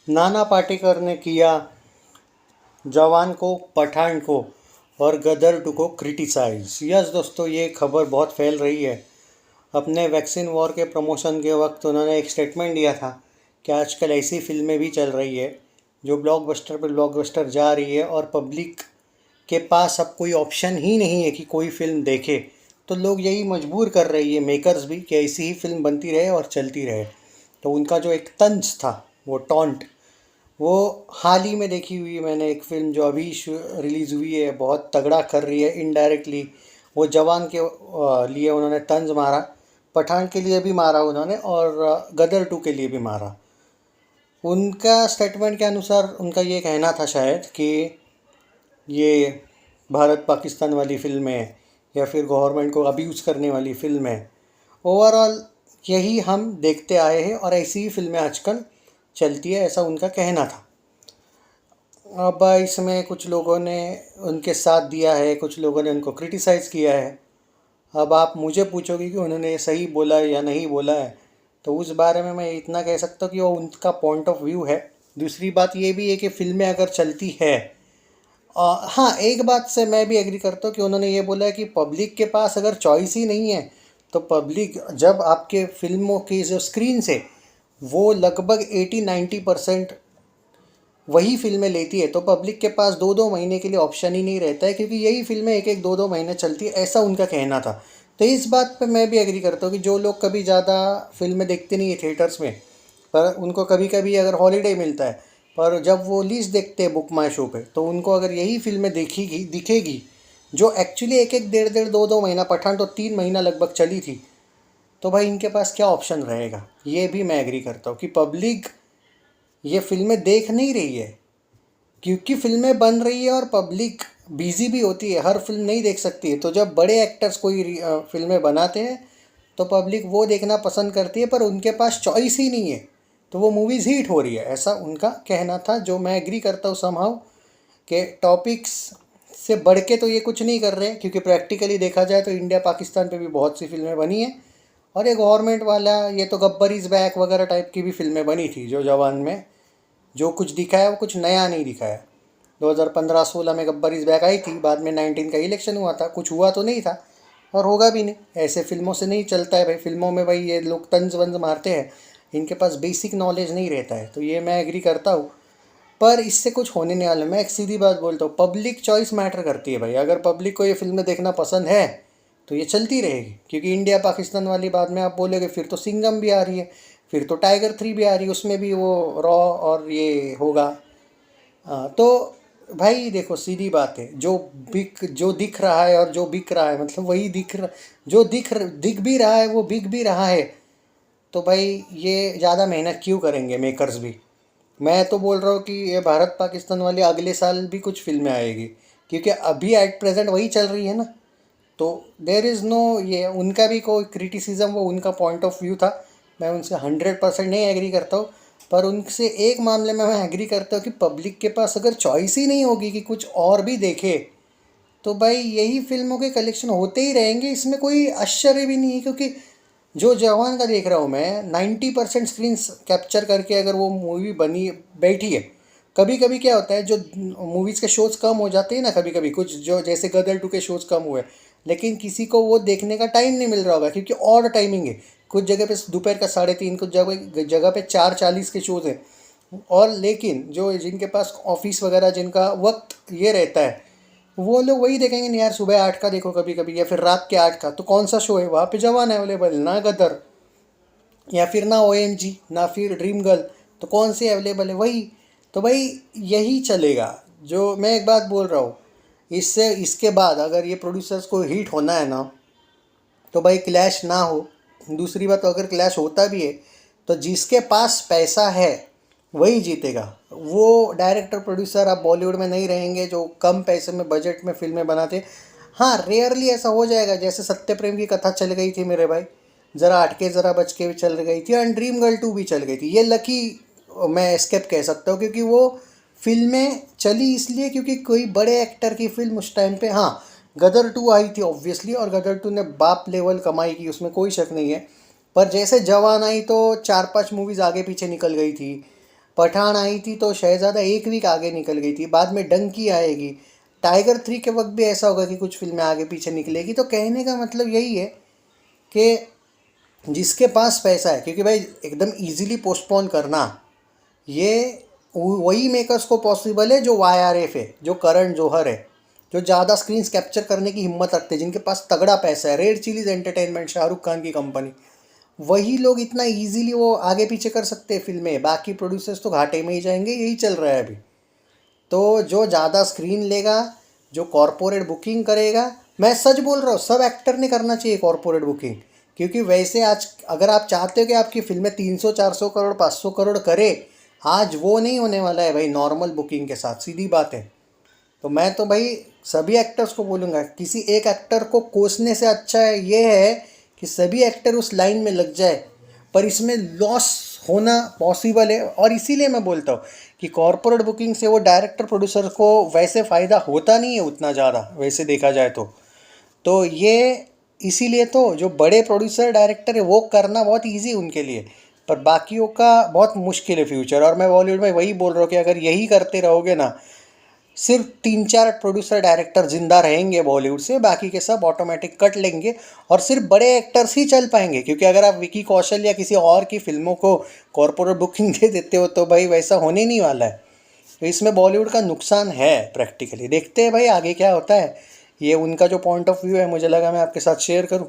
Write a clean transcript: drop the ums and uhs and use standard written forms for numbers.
नाना पाटेकर ने किया जवान को, पठान को और गदर टू को क्रिटिसाइज। यस दोस्तों, ये खबर बहुत फैल रही है। अपने वैक्सीन वॉर के प्रमोशन के वक्त उन्होंने एक स्टेटमेंट दिया था कि आजकल ऐसी फिल्में भी चल रही है जो ब्लॉकबस्टर पे ब्लॉकबस्टर जा रही है और पब्लिक के पास अब कोई ऑप्शन ही नहीं है कि कोई फिल्म देखे। तो लोग यही मजबूर कर रही है मेकर्स भी कि ऐसी ही फिल्म बनती रहे और चलती रहे। तो उनका जो एक तंज था, वो टॉन्ट, वो हाल ही में देखी हुई है मैंने। एक फ़िल्म जो अभी रिलीज़ हुई है, बहुत तगड़ा कर रही है इनडायरेक्टली। वो जवान के लिए उन्होंने तंज मारा, पठान के लिए भी मारा उन्होंने, और गदर टू के लिए भी मारा। उनका स्टेटमेंट के अनुसार उनका ये कहना था शायद कि ये भारत पाकिस्तान वाली फ़िल्म है या फिर गवर्नमेंट को अब्यूज़ करने वाली फ़िल्म है। ओवरऑल यही हम देखते आए हैं और ऐसी ही फिल्में आजकल चलती है, ऐसा उनका कहना था। अब इसमें कुछ लोगों ने उनके साथ दिया है, कुछ लोगों ने उनको क्रिटिसाइज़ किया है। अब आप मुझे पूछोगे कि उन्होंने सही बोला है या नहीं बोला है, तो उस बारे में मैं इतना कह सकता हूँ कि वो उनका पॉइंट ऑफ व्यू है। दूसरी बात ये भी है कि फ़िल्में अगर चलती है, हाँ, एक बात से मैं भी एग्री करता हूँ कि उन्होंने ये बोला है कि पब्लिक के पास अगर चॉइस ही नहीं है, तो पब्लिक जब आपके फिल्मों की जो स्क्रीन से वो लगभग 80-90% वही फिल्में लेती है, तो पब्लिक के पास 2-2 महीने के लिए ऑप्शन ही नहीं रहता है, क्योंकि यही फिल्में 1-1 2-2 महीने चलती है, ऐसा उनका कहना था। तो इस बात पे मैं भी एग्री करता हूँ कि जो लोग कभी ज़्यादा फिल्में देखते नहीं है थिएटर्स में, पर उनको कभी कभी अगर हॉलीडे मिलता है, पर जब वो लीस्ट देखते हैं बुक माई शो पे, तो उनको अगर यही फिल्में देखी दिखेगी जो एक्चुअली 1-1 1.5 2-2 महीना, पठान तो 3 महीना लगभग चली थी, तो भाई इनके पास क्या ऑप्शन रहेगा। ये भी मैं एग्री करता हूँ कि पब्लिक ये फिल्में देख नहीं रही है, क्योंकि फिल्में बन रही है और पब्लिक बिजी भी होती है, हर फिल्म नहीं देख सकती है। तो जब बड़े एक्टर्स कोई फिल्में बनाते हैं, तो पब्लिक वो देखना पसंद करती है, पर उनके पास चॉइस ही नहीं है, तो वो मूवीज़ हिट हो रही है, ऐसा उनका कहना था, जो मैं एग्री करता हूँ समहाउ। के टॉपिक्स से बढ़ के तो ये कुछ नहीं कर रहे, क्योंकि प्रैक्टिकली देखा जाए तो इंडिया पाकिस्तान पे भी बहुत सी फिल्में बनी हैं, और ये गवर्नमेंट वाला, ये तो गब्बर इज़ बैक वगैरह टाइप की भी फिल्में बनी थी। जो जवान में जो कुछ दिखाया वो कुछ नया नहीं दिखाया। 2015-16 में गब्बर इज़ बैक आई थी, बाद में 19 का इलेक्शन हुआ था, कुछ हुआ तो नहीं था और होगा भी नहीं। ऐसे फिल्मों से नहीं चलता है भाई। फिल्मों में भाई ये लोग तंज वंज मारते हैं, इनके पास बेसिक नॉलेज नहीं रहता है, तो ये मैं एग्री करता हूँ। पर इससे कुछ होने नहीं वाला। मैं एक सीधी बात बोलता हूँ, पब्लिक चॉइस मैटर करती है भाई। अगर पब्लिक को ये फिल्में देखना पसंद है तो ये चलती रहेगी, क्योंकि इंडिया पाकिस्तान वाली बात में आप बोलोगे फिर तो सिंघम भी आ रही है, फिर तो टाइगर 3 भी आ रही है, उसमें भी वो रॉ और ये होगा। हाँ, तो भाई देखो, सीधी बात है, जो दिख रहा है और जो बिक रहा है, मतलब वही जो दिख भी रहा है वो बिक भी रहा है। तो भाई ये ज़्यादा मेहनत क्यों करेंगे मेकर्स भी। मैं तो बोल रहा हूँ कि ये भारत पाकिस्तान वाली अगले साल भी कुछ फिल्में आएगी, क्योंकि अभी एट प्रेजेंट वही चल रही है ना। तो देर इज़ नो, ये उनका भी कोई क्रिटिसिज्म, वो उनका पॉइंट ऑफ व्यू था। मैं उनसे 100% नहीं एग्री करता हूँ, पर उनसे एक मामले में मैं एग्री करता हूँ कि पब्लिक के पास अगर चॉइस ही नहीं होगी कि कुछ और भी देखे, तो भाई यही फिल्मों के कलेक्शन होते ही रहेंगे। इसमें कोई आश्चर्य भी नहीं है, क्योंकि जो जवान का देख रहा हूँ मैं, 90% स्क्रीन कैप्चर करके अगर वो मूवी बनी बैठी है। कभी कभी क्या होता है, जो मूवीज़ के शोज़ कम हो जाते हैं ना, कभी कभी कुछ जो जैसे गदर 2 के शोज़ कम हुए, लेकिन किसी को वो देखने का टाइम नहीं मिल रहा होगा, क्योंकि और टाइमिंग है। कुछ जगह पे दोपहर का 3:30, कुछ जगह जगह पे 4:40 के शोज़ हैं। और लेकिन जो जिनके पास ऑफिस वगैरह, जिनका वक्त ये रहता है, वो लोग वही देखेंगे नहीं यार। सुबह 8 का देखो कभी कभी, या फिर रात के 8 का, तो कौन सा शो है वहाँ पे? जवान अवेलेबल, ना गदर, या फिर ना OMG, ना फिर ड्रीम गर्ल, तो कौन सी अवेलेबल है? वही। तो भाई यही चलेगा। जो मैं एक बात बोल रहा हूँ, इससे इसके बाद अगर ये प्रोड्यूसर्स को हिट होना है ना, तो भाई क्लैश ना हो। दूसरी बात, अगर क्लैश होता भी है तो जिसके पास पैसा है वही जीतेगा। वो डायरेक्टर प्रोड्यूसर अब बॉलीवुड में नहीं रहेंगे जो कम पैसे में बजट में फिल्में बनाते। हाँ, रेयरली ऐसा हो जाएगा, जैसे सत्य प्रेम की कथा चल गई थी मेरे भाई, ज़रा हटके ज़रा बच के भी चल गई थी, एंड ड्रीम गर्ल 2 भी चल गई थी। ये लकी मैं एस्केप कह सकता हूँ, क्योंकि वो फिल्में चली इसलिए क्योंकि कोई बड़े एक्टर की फिल्म उस टाइम पे। हाँ, गदर 2 आई थी ऑब्वियसली, और गदर 2 ने बाप लेवल कमाई की, उसमें कोई शक नहीं है। पर जैसे जवान आई तो 4-5 मूवीज़ आगे पीछे निकल गई थी। पठान आई थी तो शहज़ादा 1 वीक आगे निकल गई थी, बाद में डंकी आएगी, टाइगर 3 के वक्त भी ऐसा होगा कि कुछ फिल्में आगे पीछे निकलेगी। तो कहने का मतलब यही है कि जिसके पास पैसा है, क्योंकि भाई एकदम इजीली पोस्टपोन करना ये वही मेकर्स को पॉसिबल है जो YRF है, जो करण जौहर है, जो ज़्यादा स्क्रीन्स कैप्चर करने की हिम्मत रखते हैं, जिनके पास तगड़ा पैसा है। Red chillies entertainment, Shahrukh Khan की कंपनी, वही लोग इतना इजीली वो आगे पीछे कर सकते हैं फिल्में। बाकी प्रोड्यूसर्स तो घाटे में ही जाएंगे, यही चल रहा है अभी। तो जो ज़्यादा स्क्रीन लेगा, जो कॉरपोरेट बुकिंग करेगा, मैं सच बोल रहा हूँ, सब एक्टर ने करना चाहिए कॉरपोरेट बुकिंग। क्योंकि वैसे आज अगर आप चाहते हो कि आपकी फिल्में 300-400 करोड़ 500 करोड़ करे, आज वो नहीं होने वाला है भाई नॉर्मल बुकिंग के साथ, सीधी बात है। तो मैं तो भाई सभी एक्टर्स को बोलूँगा, किसी एक एक्टर को कोसने से अच्छा है ये है कि सभी एक्टर उस लाइन में लग जाए। पर इसमें लॉस होना पॉसिबल है, और इसीलिए मैं बोलता हूँ कि कॉरपोरेट बुकिंग से वो डायरेक्टर प्रोड्यूसर को वैसे फ़ायदा होता नहीं है उतना ज़्यादा, वैसे देखा जाए तो ये इसीलिए तो जो बड़े प्रोड्यूसर डायरेक्टर है वो करना बहुत इजी उनके लिए, पर बाकियों का बहुत मुश्किल है फ्यूचर। और मैं बॉलीवुड में वही बोल रहा हूँ कि अगर यही करते रहोगे ना, सिर्फ 3-4 प्रोड्यूसर डायरेक्टर जिंदा रहेंगे बॉलीवुड से, बाकी के सब ऑटोमेटिक कट लेंगे और सिर्फ बड़े एक्टर्स ही चल पाएंगे। क्योंकि अगर आप विकी कौशल या किसी और की फिल्मों को कॉरपोरेट बुकिंग दे देते हो तो भाई वैसा होने नहीं वाला है। तो इसमें बॉलीवुड का नुकसान है प्रैक्टिकली। देखते हैं भाई आगे क्या होता है। ये उनका जो पॉइंट ऑफ व्यू है, मुझे लगा मैं आपके साथ शेयर करूँ।